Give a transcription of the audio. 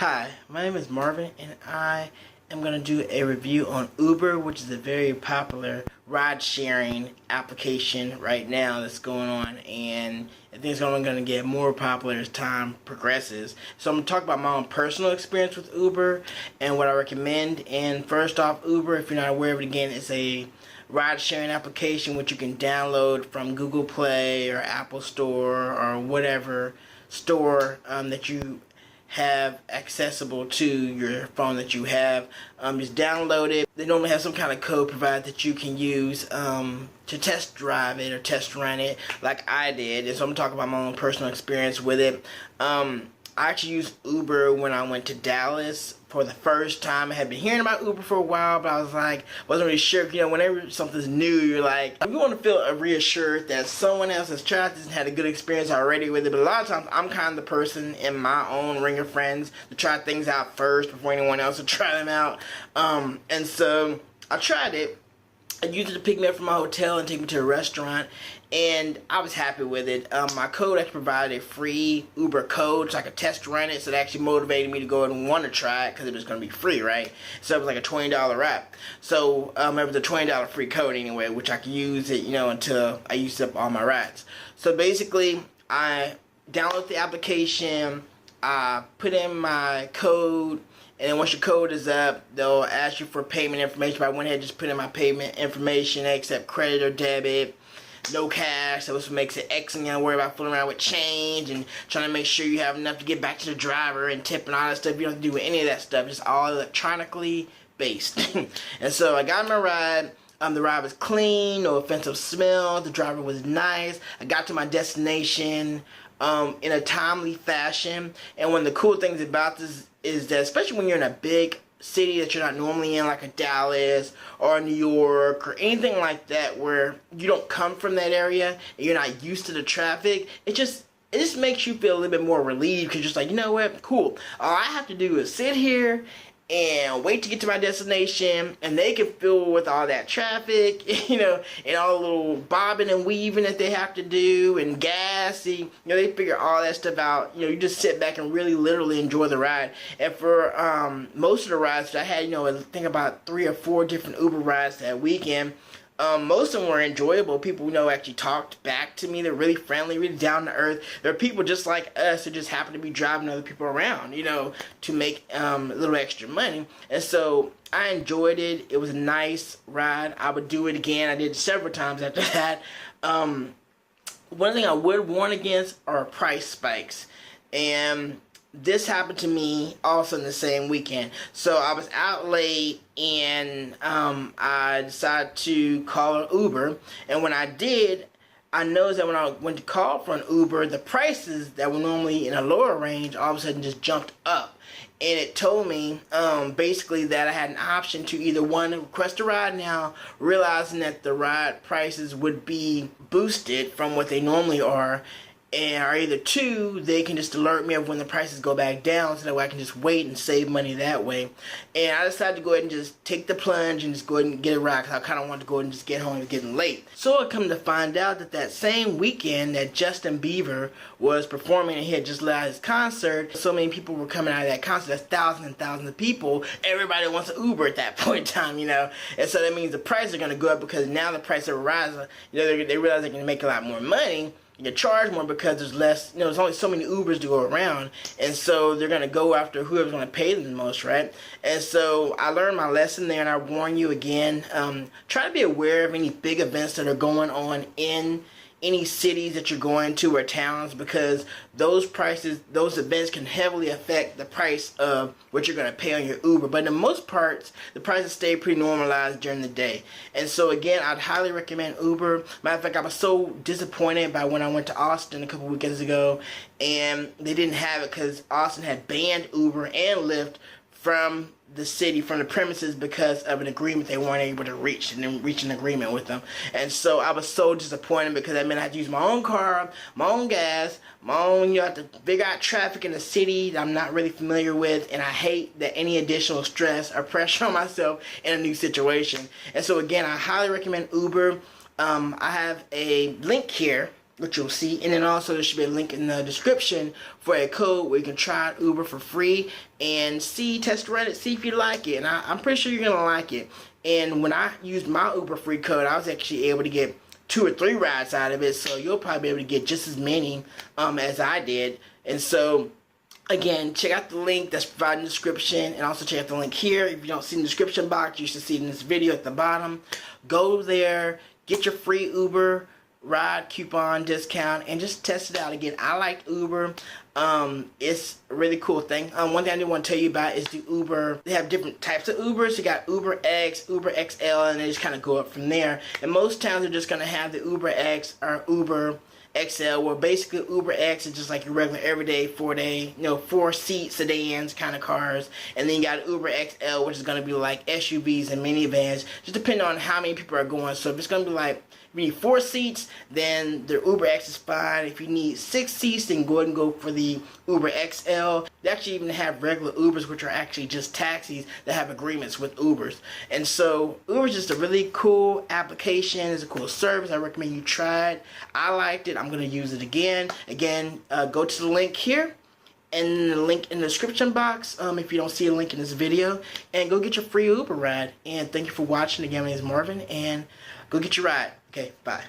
Hi, my name is Marvin, and I am going to do a review on Uber, which is a very popular ride-sharing application right now that's going on, and I think it's only going to get more popular as time progresses. So I'm going to talk about my own personal experience with Uber and what I recommend. And first off, Uber, if you're not aware of it, again, it's a ride-sharing application which you can download from Google Play or Apple Store or whatever store that you have accessible to your phone that you have. Just download it. They normally have some kind of code provided that you can use to test drive it or test run it like I did. And so I'm going to talk about my own personal experience with it. I actually used Uber when I went to Dallas for the first time. I had been hearing about Uber for a while, but I was like, wasn't really sure. You know, whenever something's new, you're like, you want to feel reassured that someone else has tried this and had a good experience already with it. But a lot of times, I'm kind of the person in my own ring of friends to try things out first before anyone else will try them out. And so I tried it. I used it to pick me up from my hotel and take me to a restaurant, and I was happy with it. My code actually provided a free Uber code so I could test run it, so it actually motivated me to go and want to try it because it was going to be free, right? So it was like a $20 app. So it was a $20 free code anyway, which I could use it, you know, until I used up all my rides. So basically, I downloaded the application, I put in my code, and then once your code is up, they'll ask you for payment information. But I went ahead and just put in my payment information. They accept credit or debit, no cash. So this makes it excellent. You don't worry about fooling around with change and trying to make sure you have enough to get back to the driver and tip and all that stuff. You don't have to do any of that stuff. It's all electronically based. And so I got my ride. The ride was clean, no offensive smell. The driver was nice. I got to my destination in a timely fashion. And one of the cool things about this is that, especially when you're in a big city that you're not normally in, like a Dallas or New York or anything like that, where you don't come from that area and you're not used to the traffic, it just makes you feel a little bit more relieved, because you're just like, you know what, cool. All I have to do is sit here and wait to get to my destination, and they can fill with all that traffic, you know, and all the little bobbing and weaving that they have to do, and gas, you know, they figure all that stuff out. You know, you just sit back and really literally enjoy the ride. And for most of the rides that I had, you know, I think about 3 or 4 different Uber rides that weekend, most of them were enjoyable. People, you know, actually talked back to me. They're really friendly, really down to earth. They're people just like us who just happen to be driving other people around, you know, to make a little extra money. And so I enjoyed it. It was a nice ride. I would do it again. I did it several times after that. One thing I would warn against are price spikes. And this happened to me also in the same weekend. So I was out late, and I decided to call an Uber. And when I did, I noticed that when I went to call for an Uber, the prices that were normally in a lower range all of a sudden just jumped up. And it told me basically that I had an option to either, one, request a ride now, realizing that the ride prices would be boosted from what they normally are, or either 2, they can just alert me of when the prices go back down, so that way I can just wait and save money that way. And I decided to go ahead and just take the plunge and just go ahead and get a ride, because I kind of wanted to go ahead and just get home. It was getting late. So I come to find out that that same weekend that Justin Bieber was performing, and he had just let out his concert, so many people were coming out of that concert. That's thousands and thousands of people. Everybody wants an Uber at that point in time, you know. And so that means the prices are going to go up, because now the price of a ride, you know, they realize they can make a lot more money. You charge more because there's less, you know, there's only so many Ubers to go around, and so they're going to go after whoever's going to pay them the most, right? And so I learned my lesson there, and I warn you again, try to be aware of any big events that are going on in any cities that you're going to or towns, because those prices, those events can heavily affect the price of what you're going to pay on your Uber. But in most parts, the prices stay pretty normalized during the day. And so again, I'd highly recommend Uber. Matter of fact, I was so disappointed by when I went to Austin a couple weekends ago, and they didn't have it because Austin had banned Uber and Lyft from the city, from the premises, because of an agreement they weren't able to reach, and then reach an agreement with them. And so I was so disappointed, because that meant I had to use my own car, my own gas, my own, you have to figure out traffic in the city that I'm not really familiar with, and I hate that any additional stress or pressure on myself in a new situation. And so again, I highly recommend Uber. I have a link here which you'll see. And then also there should be a link in the description for a code where you can try out Uber for free and test run it, see if you like it. And I'm pretty sure you're gonna like it. And when I used my Uber free code, I was actually able to get 2 or 3 rides out of it. So you'll probably be able to get just as many as I did. And so again, check out the link that's provided in the description, and also check out the link here. If you don't see in the description box, you should see it in this video at the bottom. Go there, get your free Uber ride coupon discount, and just test it out. Again, I like Uber. It's a really cool thing. One thing I did want to tell you about is the Uber. They have different types of Ubers. You got Uber X, Uber XL, and they just kind of go up from there. And most towns are just going to have the Uber X or Uber XL, where basically Uber X is just like your regular everyday 4-seat sedans kind of cars, and then you got Uber XL, which is going to be like SUVs and minivans, just depending on how many people are going. So if it's going to be like, if you need 4 seats, then the Uber X is fine. If you need 6 seats, then go ahead and go for the Uber XL. They actually even have regular Ubers, which are actually just taxis that have agreements with Ubers. And so Uber is just a really cool application. It's a cool service. I recommend you try it. I liked it. I'm going to use it again. Again, go to the link here and the link in the description box if you don't see a link in this video, and go get your free Uber ride. And thank you for watching. Again, my name is Marvin, and go get your ride. Okay, bye.